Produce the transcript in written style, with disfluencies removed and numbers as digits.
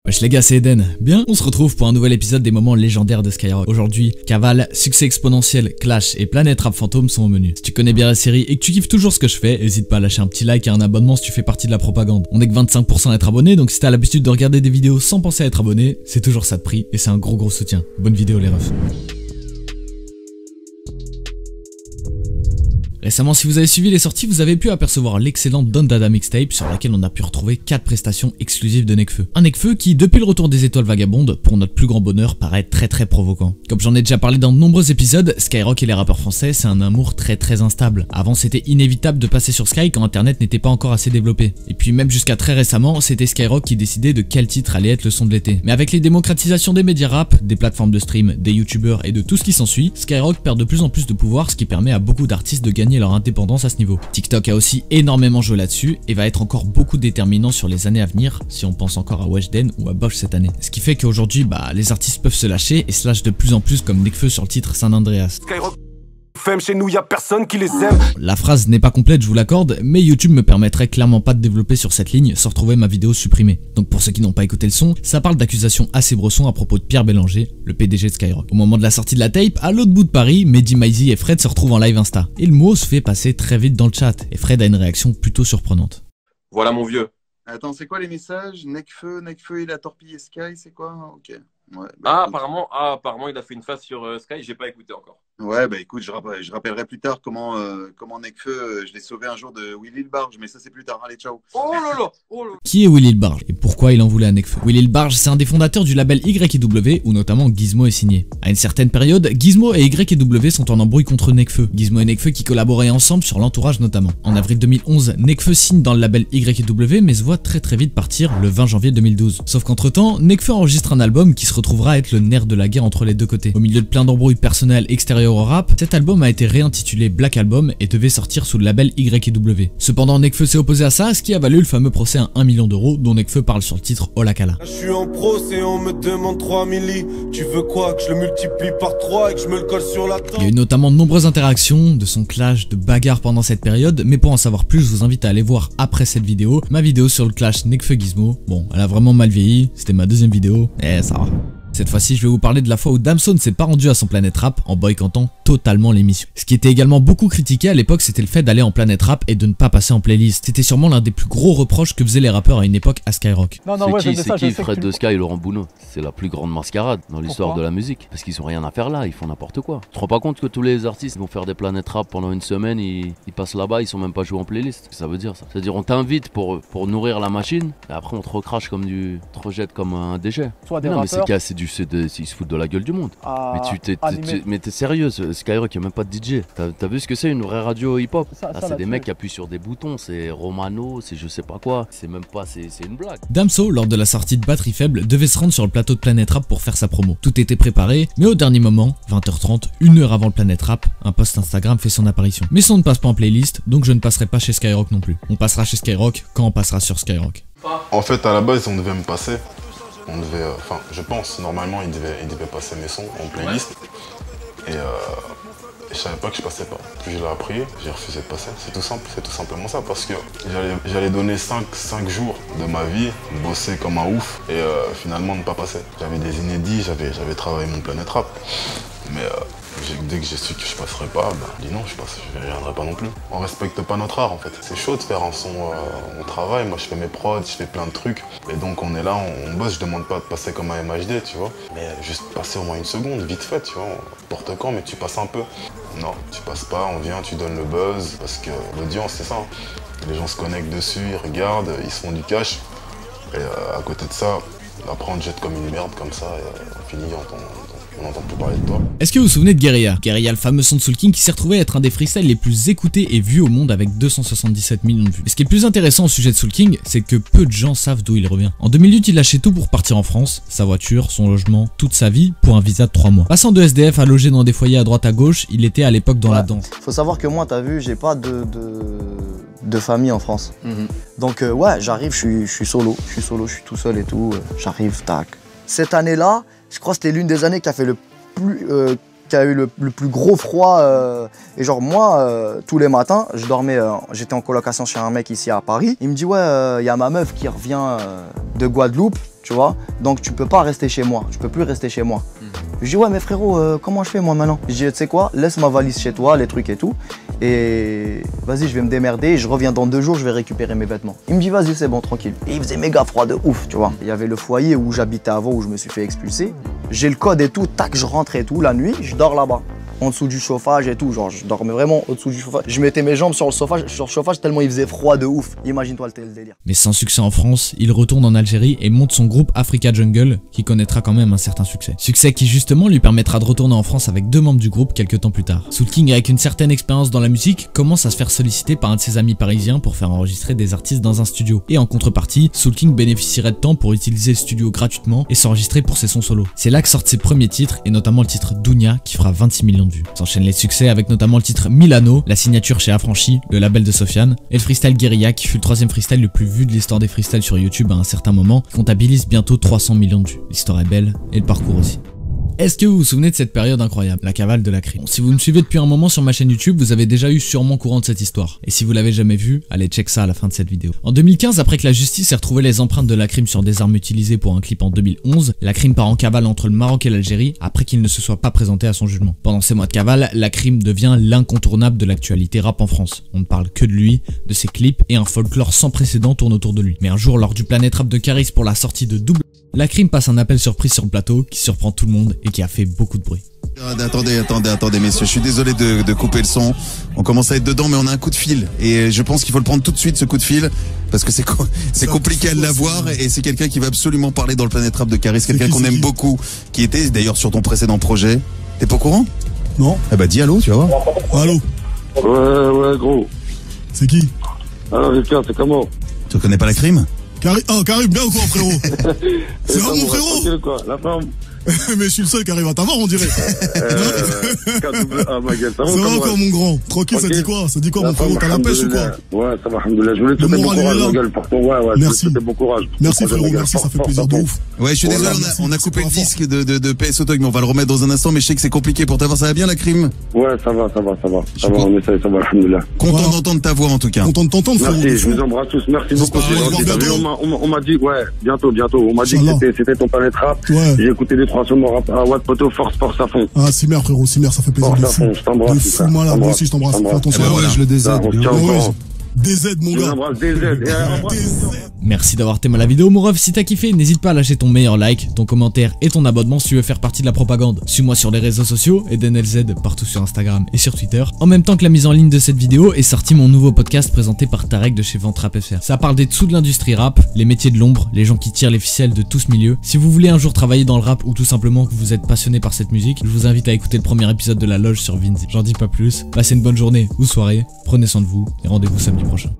Wesh les gars, c'est Eden. Bien, on se retrouve pour un nouvel épisode des moments légendaires de Skyrock. Aujourd'hui, Cavale, Succès Exponentiel, Clash et Planète Rap Fantôme sont au menu. Si tu connais bien la série et que tu kiffes toujours ce que je fais, n'hésite pas à lâcher un petit like et un abonnement si tu fais partie de la propagande. On est que 25% à être abonné, donc si t'as l'habitude de regarder des vidéos sans penser à être abonné, c'est toujours ça de prix et c'est un gros soutien. Bonne vidéo les refs. Récemment, si vous avez suivi les sorties, vous avez pu apercevoir l'excellente Don Dada Mixtape sur laquelle on a pu retrouver 4 prestations exclusives de Nekfeu. Un Nekfeu qui, depuis le retour des étoiles vagabondes, pour notre plus grand bonheur, paraît très provoquant. Comme j'en ai déjà parlé dans de nombreux épisodes, Skyrock et les rappeurs français, c'est un amour très instable. Avant, c'était inévitable de passer sur Sky quand internet n'était pas encore assez développé. Et puis même jusqu'à très récemment, c'était Skyrock qui décidait de quel titre allait être le son de l'été. Mais avec les démocratisations des médias rap, des plateformes de stream, des youtubeurs et de tout ce qui s'ensuit, Skyrock perd de plus en plus de pouvoir, ce qui permet à beaucoup d'artistes de gagner leur indépendance à ce niveau. TikTok a aussi énormément joué là-dessus et va être encore beaucoup déterminant sur les années à venir si on pense encore à Weshden ou à Bosch cette année. Ce qui fait qu'aujourd'hui, les artistes peuvent se lâcher et se lâchent de plus en plus comme Nekfeu sur le titre San Andreas. Skyrock FM, chez nous y a personne qui les aime. La phrase n'est pas complète, je vous l'accorde, mais YouTube me permettrait clairement pas de développer sur cette ligne sans retrouver ma vidéo supprimée. Donc pour ceux qui n'ont pas écouté le son, ça parle d'accusations assez bressons à propos de Pierre Bélanger, le PDG de Skyrock. Au moment de la sortie de la tape, à l'autre bout de Paris, Mehdi Maizy et Fred se retrouvent en live Insta. Et le mot se fait passer très vite dans le chat, et Fred a une réaction plutôt surprenante. Voilà mon vieux. Attends, c'est quoi les messages? Nekfeu, il a torpillé Sky, c'est quoi? Ok. Ouais, Apparemment, il a fait une phase sur Sky, j'ai pas écouté encore. Ouais, écoute, je rappellerai plus tard comment Nekfeu, je l'ai sauvé un jour de Willy le Barge, mais ça c'est plus tard. Allez, ciao. Oh là là. Qui est Willy le Barge et pourquoi il en voulait à Nekfeu? Willy le Barge, c'est un des fondateurs du label YW où notamment Gizmo est signé. À une certaine période, Gizmo et YW sont en embrouille contre Nekfeu. Gizmo et Nekfeu qui collaboraient ensemble sur l'entourage notamment. En avril 2011, Nekfeu signe dans le label YW mais se voit très vite partir le 20 janvier 2012. Sauf qu'entre temps, Nekfeu enregistre un album qui se retrouvera être le nerf de la guerre entre les deux côtés. Au milieu de plein d'embrouilles personnelles extérieures au rap, cet album a été réintitulé Black Album et devait sortir sous le label YW. Cependant, Nekfeu s'est opposé à ça, ce qui a valu le fameux procès à 1 million d'euros dont Nekfeu parle sur le titre Olakala. Je suis en procès, on me demande 3 milli. Tu veux quoi? Que je le multiplie par 3 et que je me le colle sur la tête? Il y a eu notamment de nombreuses interactions, de son clash, de bagarres pendant cette période, mais pour en savoir plus, je vous invite à aller voir après cette vidéo ma vidéo sur le clash Nekfeu Gizmo. Bon, elle a vraiment mal vieilli, c'était ma deuxième vidéo, ça va. Cette fois-ci, je vais vous parler de la fois où Damso ne s'est pas rendu à son Planète Rap en boycottant totalement l'émission. Ce qui était également beaucoup critiqué à l'époque, c'était le fait d'aller en Planète Rap et de ne pas passer en playlist. C'était sûrement l'un des plus gros reproches que faisaient les rappeurs à une époque à Skyrock. C'est qui Fred de Sky et Laurent Bounot? C'est la plus grande mascarade dans l'histoire de la musique. Parce qu'ils ont rien à faire là, ils font n'importe quoi. Tu te rends pas compte que tous les artistes vont faire des Planète Rap pendant une semaine, ils passent là-bas, ils sont même pas joués en playlist. Ça veut dire ça. C'est-à-dire on t'invite pour nourrir la machine, et après on te recrache comme tu te rejettes comme un déchet. Non mais ils se foutent de la gueule du monde. Mais t'es sérieux, Skyrock, y'a même pas de DJ. T'as vu ce que c'est une vraie radio hip-hop? C'est des mecs qui appuient sur des boutons, c'est Romano, c'est je sais pas quoi. C'est même pas, c'est une blague. Damso, lors de la sortie de Batterie Faible, devait se rendre sur le plateau de Planète Rap pour faire sa promo. Tout était préparé, mais au dernier moment, 20h30, 1 heure avant le Planète Rap, un post Instagram fait son apparition. Mais son ne passe pas en playlist, donc je ne passerai pas chez Skyrock non plus. On passera chez Skyrock quand on passera sur Skyrock. En fait, à la base, on devait me passer. Je pense, normalement, il devait passer mes sons en playlist. Et je savais pas que je passais pas. Puis je l'ai appris, j'ai refusé de passer. C'est tout simplement ça. Parce que j'allais donner 5 jours de ma vie, bosser comme un ouf, et finalement ne pas passer. J'avais des inédits, j'avais travaillé mon Planète Rap. Mais dès que j'ai su que je passerais pas, je dis non, je viendrai pas non plus. On respecte pas notre art en fait. C'est chaud de faire un son, on travaille, moi je fais mes prods, je fais plein de trucs. Et donc on est là, on bosse, je demande pas de passer comme un MHD, tu vois. Mais juste passer au moins une seconde, vite fait, tu vois. N'importe quand, mais tu passes un peu. Non, tu passes pas, on vient, tu donnes le buzz. Parce que l'audience, c'est ça. Les gens se connectent dessus, ils regardent, ils se font du cash. Et à côté de ça, après on te jette comme une merde comme ça, et on finit on n'entend plus parler de toi. Est-ce que vous vous souvenez de Guerilla? Guerilla, le fameux son de Soul King qui s'est retrouvé être un des freestyles les plus écoutés et vus au monde avec 277 millions de vues. Et ce qui est le plus intéressant au sujet de Soul King, c'est que peu de gens savent d'où il revient. En 2008, il lâchait tout pour partir en France, sa voiture, son logement, toute sa vie, pour un visa de 3 mois. Passant de SDF à loger dans des foyers à droite à gauche, il était à l'époque dans la danse. Faut savoir que moi, t'as vu, j'ai pas de famille en France. Donc ouais, j'arrive, je suis solo, je suis tout seul et tout, j'arrive, tac. Cette année-là, je crois que c'était l'une des années qui a fait qui a eu le plus gros froid. Et genre moi, tous les matins, j'étais en colocation chez un mec ici à Paris. Il me dit ouais, y a ma meuf qui revient de Guadeloupe. tu vois. Donc tu peux pas rester chez moi, je peux plus rester chez moi. Je dis ouais mais frérot, comment je fais moi maintenant? Je dis tu sais quoi, laisse ma valise chez toi, les trucs et tout. Et vas-y je vais me démerder, je reviens dans 2 jours, je vais récupérer mes vêtements. Il me dit vas-y c'est bon, tranquille. Et il faisait méga froid de ouf, tu vois. Il y avait le foyer où j'habitais avant, où je me suis fait expulser. J'ai le code et tout, tac, je rentre et tout, la nuit, je dors là-bas. En dessous du chauffage et tout, genre je dormais vraiment au-dessous du chauffage. Je mettais mes jambes sur le chauffage tellement il faisait froid de ouf. Imagine-toi le délire. Mais sans succès en France, il retourne en Algérie et monte son groupe Africa Jungle, qui connaîtra quand même un certain succès. Succès qui justement lui permettra de retourner en France avec 2 membres du groupe quelques temps plus tard. Soul King, avec une certaine expérience dans la musique, commence à se faire solliciter par un de ses amis parisiens pour faire enregistrer des artistes dans un studio. Et en contrepartie, Soul King bénéficierait de temps pour utiliser le studio gratuitement et s'enregistrer pour ses sons solo. C'est là que sortent ses premiers titres, et notamment le titre Dounia qui fera 26 millions de vues. S'enchaînent les succès avec notamment le titre Milano, la signature chez Affranchi, le label de Sofiane, et le freestyle Guérilla qui fut le 3e freestyle le plus vu de l'histoire des freestyles sur YouTube à un certain moment, qui comptabilise bientôt 300 millions de vues. L'histoire est belle et le parcours aussi. Est-ce que vous vous souvenez de cette période incroyable, la cavale de la crime? Bon, si vous me suivez depuis un moment sur ma chaîne YouTube, vous avez déjà eu sûrement courant de cette histoire. Et si vous l'avez jamais vue, allez check ça à la fin de cette vidéo. En 2015, après que la justice ait retrouvé les empreintes de la crime sur des armes utilisées pour un clip en 2011, la crime part en cavale entre le Maroc et l'Algérie après qu'il ne se soit pas présenté à son jugement. Pendant ces mois de cavale, la crime devient l'incontournable de l'actualité rap en France. On ne parle que de lui, de ses clips, et un folklore sans précédent tourne autour de lui. Mais un jour, lors du Planète Rap de Caris pour la sortie de Double, la crime passe un appel surprise sur le plateau qui surprend tout le monde et qui a fait beaucoup de bruit. Attendez messieurs, je suis désolé de couper le son. On commence à être dedans mais on a un coup de fil. Et je pense qu'il faut le prendre tout de suite ce coup de fil. Parce que c'est compliqué à l'avoir. Et c'est quelqu'un qui va absolument parler dans le Planète Rap de Caris. Quelqu'un qu'on aime beaucoup. Qui était d'ailleurs sur ton précédent projet. T'es pas au courant? Non. Eh bah dis allô, tu vas voir. Allô. Ouais gros. C'est qui? Alors Ricard, c'est comment? Tu connais pas la crime? Karim, bien ou quoi frérot? C'est pas mon frérot? Quoi, la femme. Mais je suis le seul qui arrive à t'avoir, on dirait. Ma gueule, ça va encore mon grand? Tranquille, ça dit quoi? Ça dit quoi mon frérot? T'as la pêche ou quoi? Ouais, ça va, alhamdoulilah. Je voulais te souhaiter bon courage, ma gueule, pour ton. Ouais, merci. Bon courage. Merci frérot, merci, ça fait plaisir de ouf. Ouais, je suis désolé, on a coupé le disque de PS Auto, mais on va le remettre dans un instant, mais je sais que c'est compliqué pour t'avoir. Ça va bien la crime? Ouais, ça va, on essaye, ça va, alhamdoulilah. Content d'entendre ta voix en tout cas. Content de t'entendre frérot. Merci, je vous embrasse tous, merci beaucoup. On m'a dit, ouais, bientôt, on m'a dit que c'était ton Planète Rap. J'ai écouté les 3 sons de mon rap. Ouais, poteau, force à fond. Ah, Simer, frérot, Simer, ça fait plaisir. Force à fond, je t'embrasse. De fou, moi là, moi aussi je t'embrasse. Fais attention. Ouais, je le désire. DZ, mon gars. Merci d'avoir témoigné la vidéo, mon ref. Si t'as kiffé, n'hésite pas à lâcher ton meilleur like, ton commentaire et ton abonnement si tu veux faire partie de la propagande. Suis-moi sur les réseaux sociaux, EdenLZ partout sur Instagram et sur Twitter. En même temps que la mise en ligne de cette vidéo est sorti mon nouveau podcast présenté par Tarek de chez Vente Rap FR. Ça parle des dessous de l'industrie rap, les métiers de l'ombre, les gens qui tirent les ficelles de tout ce milieu. Si vous voulez un jour travailler dans le rap ou tout simplement que vous êtes passionné par cette musique, je vous invite à écouter le premier épisode de La Loge sur Vinzi. J'en dis pas plus, passez une bonne journée ou soirée, prenez soin de vous et rendez-vous samedi prochain.